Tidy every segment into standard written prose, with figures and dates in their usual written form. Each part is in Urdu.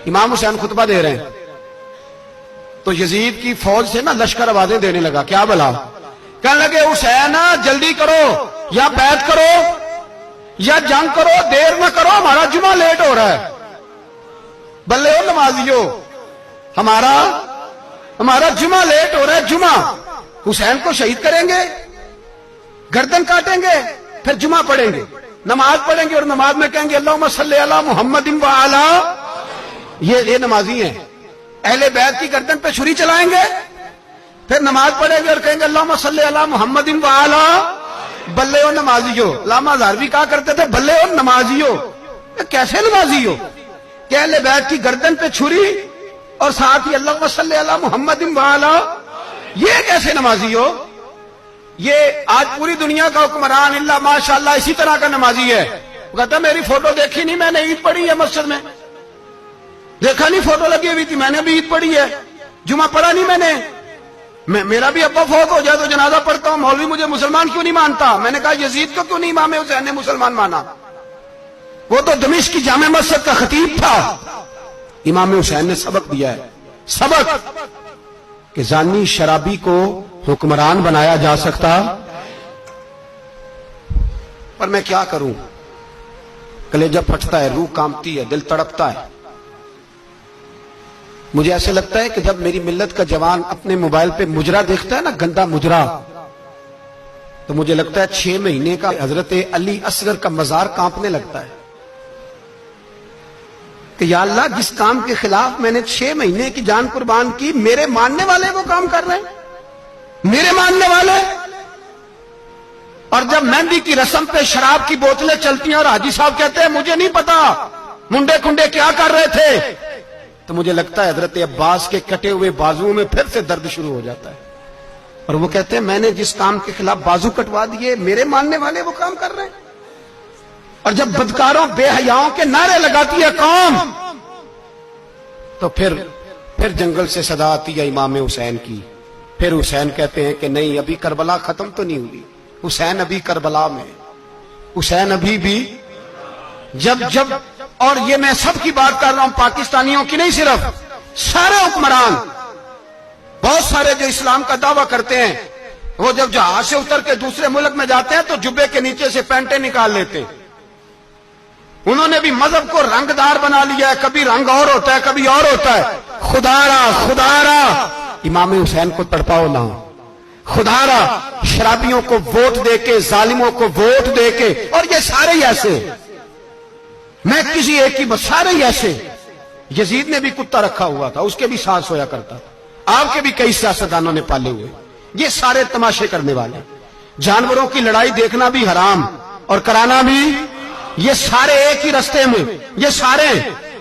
امام حسین خطبہ دے رہے ہیں تو یزید کی فوج سے نا لشکر آوازیں دینے لگا، کیا بلا؟ کہنے لگے حسین جلدی کرو، یا بیعت کرو یا جنگ کرو، دیر نہ کرو، ہمارا جمعہ لیٹ ہو رہا ہے۔ بلے ہو نمازیو، ہمارا جمعہ لیٹ ہو رہا ہے۔ جمعہ حسین کو شہید کریں گے، گردن کاٹیں گے، پھر جمعہ پڑھیں گے، نماز پڑھیں گے، اور نماز میں کہیں گے اللہم صلی علی محمد وعلی، یہ نمازی ہیں۔ اہل بیت کی گردن پہ چھری چلائیں گے، پھر نماز پڑھیں گے اور کہیں گے اللہم صلی علی محمد وعلی، بلے ہو نمازیو۔ علامہ ہزاروی کہا کرتے تھے بلے ہو نمازیو۔ کیسے نمازی ہو کہ اہل بیت کی گردن پہ چھری اور ساتھ ہی اللہم صلی علی محمد وعلی، یہ کیسے نمازی ہو؟ یہ آج پوری دنیا کا حکمران اللہ ماشاءاللہ اسی طرح کا نمازی ہے۔ وہ کہتا ہے میری فوٹو دیکھی نہیں، میں نے عید پڑھی ہے مسجد میں، دیکھا نہیں فوٹو لگی ہوئی تھی، میں نے بھی عید پڑھی ہے، جمعہ پڑھا نہیں میں نے، میرا بھی ابا فوت ہو جائے تو جنازہ پڑھتا ہوں، مولوی مجھے مسلمان کیوں نہیں مانتا؟ میں نے کہا یزید کو کیوں نہیں امام حسین نے مسلمان مانا؟ وہ تو دمشق کی جامع مسجد کا خطیب تھا۔ امام حسین نے سبق دیا ہے، سبق کہ زانی شرابی کو حکمران بنایا جا سکتا، پر میں کیا کروں، کلیجہ پھٹتا ہے، روح کانپتی ہے، دل تڑپتا ہے۔ مجھے ایسے لگتا ہے کہ جب میری ملت کا جوان اپنے موبائل پہ مجرا دیکھتا ہے نا، گندا مجرا، تو مجھے لگتا ہے 6 مہینے کا حضرت علی اصغر کا مزار کانپنے لگتا ہے کہ یا اللہ جس کام کے خلاف میں نے 6 مہینے کی جان قربان کی، میرے ماننے والے وہ کام کر رہے ہیں، میرے ماننے والے۔ اور جب مہندی کی رسم پہ شراب کی بوتلیں چلتی ہیں اور حاجی صاحب کہتے ہیں مجھے نہیں پتا منڈے کنڈے کیا کر رہے تھے، تو مجھے لگتا ہے حضرت عباس کے کٹے ہوئے بازوؤں میں پھر سے درد شروع ہو جاتا ہے، اور وہ کہتے ہیں میں نے جس کام کے خلاف بازو کٹوا دیے، میرے ماننے والے وہ کام کر رہے ہیں۔ اور جب بدکاروں بے حیاؤں کے نعرے لگاتی ہے قوم، تو پھر جنگل سے صدا آتی ہے امام حسین کی۔ پھر حسین کہتے ہیں کہ نہیں، ابھی کربلا ختم تو نہیں ہوئی، حسین ابھی کربلا میں، حسین ابھی بھی جب اور یہ میں سب کی بات کر رہا ہوں، پاکستانیوں کی نہیں، صرف سارے حکمران، بہت سارے جو اسلام کا دعویٰ کرتے ہیں، وہ جب جہاز سے اتر کے دوسرے ملک میں جاتے ہیں تو جبے کے نیچے سے پینٹیں نکال لیتے ہیں۔ انہوں نے بھی مذہب کو رنگ دار بنا لیا ہے، کبھی رنگ اور ہوتا ہے کبھی اور ہوتا ہے۔ خدا را امام حسین کو تڑپاؤ نہ، خدا را شرابیوں کو ووٹ دے کے، ظالموں کو ووٹ دے کے، اور یہ سارے ہی ایسے، میں کسی ایک کی بس، سارے ہی ایسے۔ یزید نے بھی کتا رکھا ہوا تھا، اس کے بھی سانس سویا کرتا تھا، آپ کے بھی کئی سیاستدانوں نے پالے ہوئے، یہ سارے تماشے کرنے والے۔ جانوروں کی لڑائی دیکھنا بھی حرام اور کرانا بھی، یہ سارے ایک ہی رستے میں، یہ سارے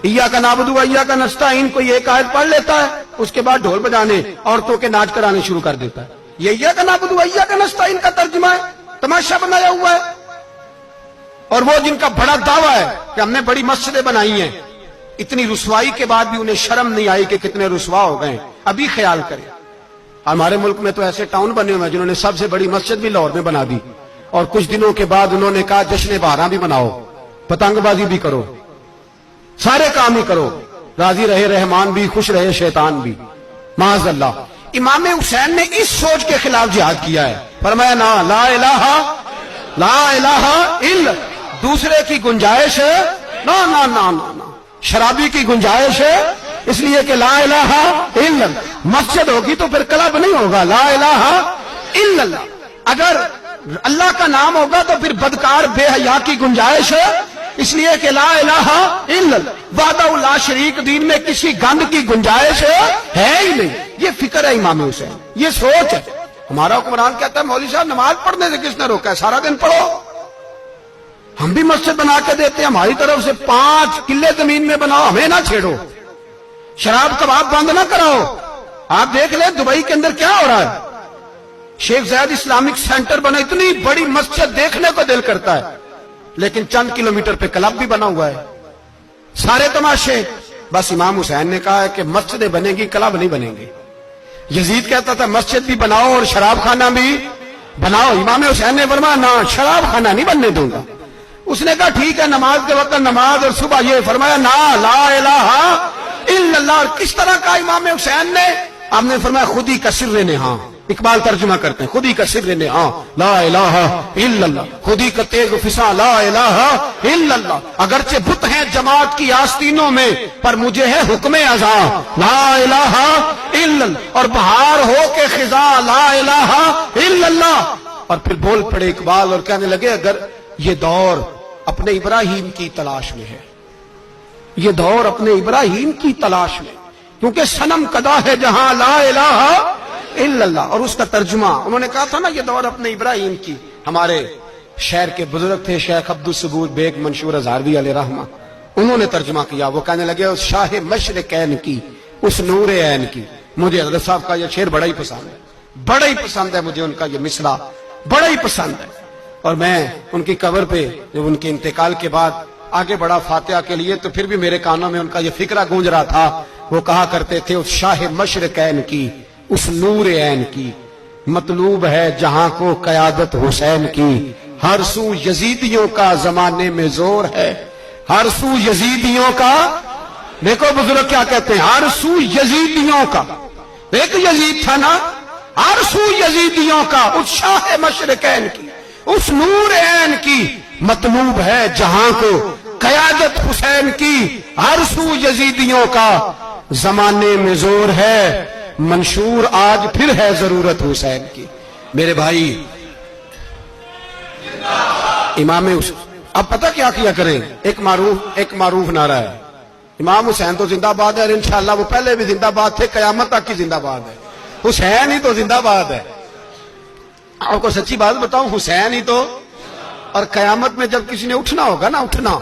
ایاک نعبد و ایاک نستعین، کوئی ایک آیت پڑھ لیتا ہے، اس کے بعد ڈھول بجانے، عورتوں کے ناچ کرانے شروع کر دیتا ہے۔ یہ ایاک نعبد و ایاک نستعین کا ترجمہ ہے، تماشا بنایا ہوا ہے۔ اور وہ جن کا بڑا دعویٰ ہے کہ ہم نے بڑی مسجدیں بنائی ہیں، اتنی رسوائی کے بعد بھی انہیں شرم نہیں آئی کہ کتنے رسوا ہو گئے۔ ابھی خیال کریں، ہمارے ملک میں تو ایسے ٹاؤن بنے ہوئے ہیں جنہوں نے سب سے بڑی مسجد بھی لاہور میں بنا دی، اور کچھ دنوں کے بعد انہوں نے کہا جشن بہاراں بھی مناؤ، پتنگ بازی بھی کرو، سارے کام ہی کرو، راضی رہے رحمان بھی، خوش رہے شیطان بھی، معاذ اللہ۔ امام حسین نے اس سوچ کے خلاف جہاد کیا ہے، فرمایا نا لا الہ الا، دوسرے کی گنجائش ہے نا نا نا نا، شرابی کی گنجائش ہے، اس لیے کہ لا الہ الا، مسجد ہوگی تو پھر کلب نہیں ہوگا، لا الہ الا اللہ۔ اگر اللہ کا نام ہوگا تو پھر بدکار بے حیا کی گنجائش ہے، اس لیے کہ لا الہ الا اللہ، وحدہ لا شریک دین میں کسی گند کی گنجائش ہے ہی نہیں۔ یہ فکر ہے امام حسین، یہ سوچ ہے۔ ہمارا حکمران کہتا ہے مولوی صاحب نماز پڑھنے سے کس نے روکا ہے، سارا دن پڑھو۔ ہم بھی مسجد بنا کے دیتے ہیں، ہماری طرف سے 5 کلے زمین میں بناؤ، ہمیں نہ چھیڑو، شراب کباب بند نہ کراؤ۔ آپ دیکھ لیں دبئی کے اندر کیا ہو رہا ہے، شیخ زید اسلامک سینٹر بنا، اتنی بڑی مسجد دیکھنے کو دل کرتا ہے، لیکن چند کلومیٹر پہ کلب بھی بنا ہوا ہے، سارے تماشے۔ بس امام حسین نے کہا ہے کہ مسجدیں بنے گی، کلب نہیں بنیں گے۔ یزید کہتا تھا مسجد بھی بناؤ اور شراب خانہ بھی بناؤ، امام حسین نے فرمایا نہ، شراب خانہ نہیں بننے دوں گا۔ اس نے کہا ٹھیک ہے، نماز کے وقت نماز اور صبح یہ، فرمایا نا لا الہ کس طرح کا امام حسین نے؟ آپ نے فرمایا خود ہی کا سر نہاں، اقبال ترجمہ کرتے ہیں، خود ہی کا سر نہاں لا الہ الا اللہ، خود ہی کا تیغ فساں لا الہ الا اللہ، اگرچہ بت ہیں جماعت کی آستینوں میں پر مجھے ہے حکم ازاں لا الہ الا اللہ، اور بہار ہو کے خزاں لا الہ الا اللہ۔ اور پھر بول پڑے اقبال اور کہنے لگے اگر یہ دور اپنے ابراہیم کی تلاش میں ہے، یہ دور اپنے ابراہیم کی تلاش میں، کیونکہ صنم کدا ہے جہاں لا الہ الا اللہ، اور اس کا ترجمہ انہوں نے کہا تھا نا یہ دور اپنے ابراہیم کی۔ ہمارے شہر کے بزرگ تھے شیخ عبدالثبوت بیگ منشور ہزاروی علیہ رحمہ، انہوں نے ترجمہ کیا، وہ کہنے لگے اس شاہ مشرقین کی، اس نور عین کی۔ مجھے حضرت صاحب کا یہ شعر بڑا ہی پسند ہے، بڑا ہی پسند ہے مجھے ان کا یہ مصرع، بڑا ہی پسند ہے۔ اور میں ان کی قبر پہ جب ان کے انتقال کے بعد آگے بڑھا فاتحہ کے لیے تو پھر بھی میرے کانوں میں ان کا یہ فکرہ گونج رہا تھا، وہ کہا کرتے تھے اس شاہ مشرقین کی، اس نور عین کی، مطلوب ہے جہاں کو قیادت حسین کی، ہر سو یزیدیوں کا زمانے میں زور ہے، ہر سو یزیدیوں کا۔ دیکھو بزرگ کیا کہتے ہیں، ہر سو یزیدیوں کا، ایک یزید تھا نا، ہر سو یزیدیوں کا، اس شاہ مشرقین کی، اس نور عین کی، مطلوب ہے جہاں کو قیادت حسین کی، ہر سو یزیدیوں کا زمانے میں زور ہے، منشور آج پھر ہے ضرورت حسین کی۔ میرے بھائی امام حسین، اب پتہ کیا کیا کریں، ایک معروف نعرہ ہے، امام حسین تو زندہ باد ہے، اور انشاءاللہ وہ پہلے بھی زندہ باد تھے، قیامت تک کی زندہ باد ہے، حسین ہی تو زندہ باد ہے۔ آپ کو سچی بات بتاؤں، حسین ہی تو، اور قیامت میں جب کسی نے اٹھنا ہوگا نا، اٹھنا،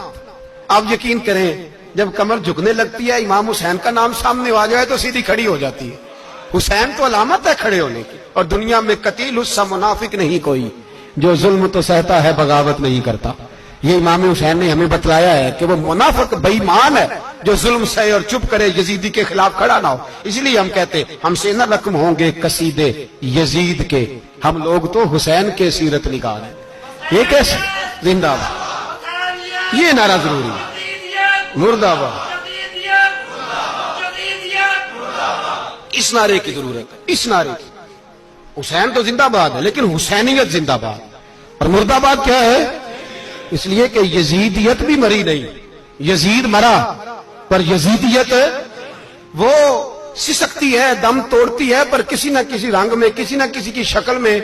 آپ یقین کریں جب کمر جھکنے لگتی ہے امام حسین کا نام سامنے آ جائے تو سیدھی کھڑی ہو جاتی ہے۔ حسین تو علامت ہے کھڑے ہونے کی، اور دنیا میں قتیل اس سا منافق نہیں کوئی جو ظلم تو سہتا ہے بغاوت نہیں کرتا۔ یہ امام حسین نے ہمیں بتلایا ہے کہ وہ منافق بے ایمان ہے جو ظلم سہے اور چپ کرے، یزیدی کے خلاف کھڑا نہ ہو۔ اس لیے ہم کہتے ہم سے نہ رقم ہوں گے قصیدے یزید کے، ہم لوگ تو حسین کے سیرت نگار ہیں۔ یہ کیسے زندہ باد، یہ نعرہ ضروری ہے، مردہ باد، اس نعرے کی ضرورت ہے، اس نعرے کی۔ حسین تو زندہ باد ہے لیکن حسینیت زندہ باد، اور مردہ باد کیا ہے؟ اس لیے کہ یزیدیت بھی مری نہیں، یزید مرا پر یزیدیت وہ سسکتی ہے، دم توڑتی ہے، پر کسی نہ کسی رنگ میں، کسی نہ کسی کی شکل میں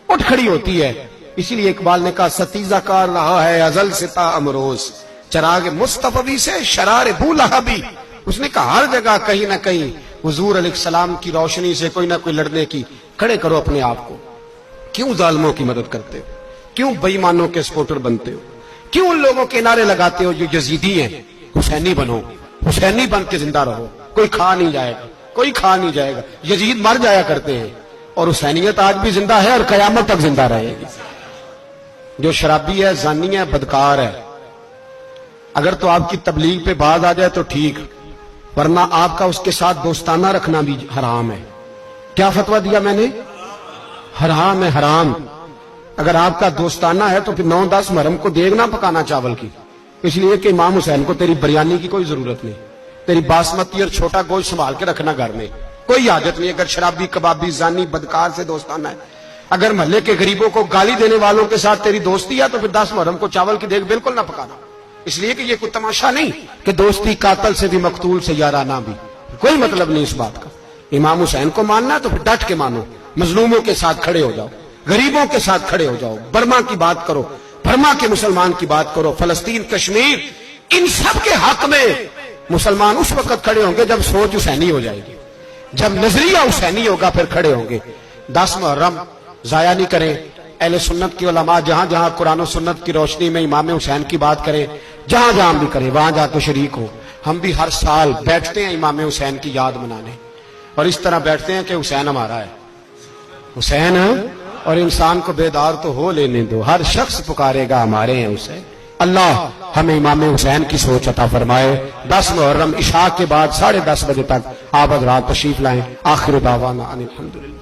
اٹھ کھڑی ہوتی ہے۔ اسی لیے اقبال نے کہا ستیزہ کار رہا ہے ازل سے تا امروز، چراغ مصطفی سے شرار بو لہبی۔ اس نے کہا ہر جگہ کہیں نہ کہیں حضور علیہ السلام کی روشنی سے کوئی نہ کوئی لڑنے کی، کھڑے کرو اپنے آپ کو۔ کیوں ظالموں کی مدد کرتے ہو؟ کیوں بے ایمانوں کے سپورٹر بنتے ہو؟ کیوں ان لوگوں کے نعرے لگاتے ہو جو یزیدی ہیں؟ حسینی بنو، حسینی بن کے زندہ رہو، کوئی کھا نہیں جائے گا، کوئی کھا نہیں جائے گا۔ یزید مر جایا کرتے ہیں اور حسینیت آج بھی زندہ ہے اور قیامت تک زندہ رہے گی۔ جو شرابی ہے، زانی ہے، بدکار ہے، اگر تو آپ کی تبلیغ پہ بات آ جائے تو ٹھیک، ورنہ آپ کا اس کے ساتھ دوستانہ رکھنا بھی حرام ہے۔ کیا فتویٰ دیا میں نے؟ حرام ہے، حرام۔ اگر آپ کا دوستانہ ہے تو پھر 9-10 محرم کو دیگ نہ پکانا چاول کی، اس لیے کہ امام حسین کو تیری بریانی کی کوئی ضرورت نہیں، تیری باسمتی اور چھوٹا گوشت سنبھال کے رکھنا گھر میں، کوئی حاجت نہیں۔ اگر شرابی، کبابی، زانی، بدکار سے دوستانہ ہے، اگر محلے کے غریبوں کو گالی دینے والوں کے ساتھ تیری دوستی ہے تو پھر 10 محرم کو چاول کی دیگ بالکل نہ پکانا، اس لیے کہ یہ کوئی تماشا نہیں کہ دوستی قاتل سے بھی مقتول سے یارانہ بھی، کوئی مطلب نہیں اس بات کا۔ امام حسین کو ماننا ہے تو پھر ڈٹ کے مانو، مظلوموں کے ساتھ کھڑے ہو جاؤ، غریبوں کے ساتھ کھڑے ہو جاؤ، برما کی بات کرو، برما کے مسلمان کی بات کرو، فلسطین، کشمیر، ان سب کے حق میں مسلمان اس وقت کھڑے ہوں گے جب سوچ حسینی ہو جائے گی، جب نظریہ حسینی ہوگا پھر کھڑے ہوں گے۔ 10 محرم ضائع نہیں کریں۔ اہل سنت کی علماء جہاں جہاں قرآن و سنت کی روشنی میں امام حسین کی بات کریں، جہاں جہاں بھی کریں، وہاں جا کے شریک ہو۔ ہم بھی ہر سال بیٹھتے ہیں امام حسین کی یاد منانے، اور اس طرح بیٹھتے ہیں کہ حسین ہمارا ہے، حسین ہے، اور انسان کو بیدار تو ہو لینے دو، ہر شخص پکارے گا ہمارے ہیں حسین۔ اللہ ہمیں امام حسین کی سوچ عطا فرمائے۔ 10 محرم عشاء کے بعد 10:30 بجے تک آپ حضرات تشریف لائیں۔ آخر دعوانا ان الحمدللہ۔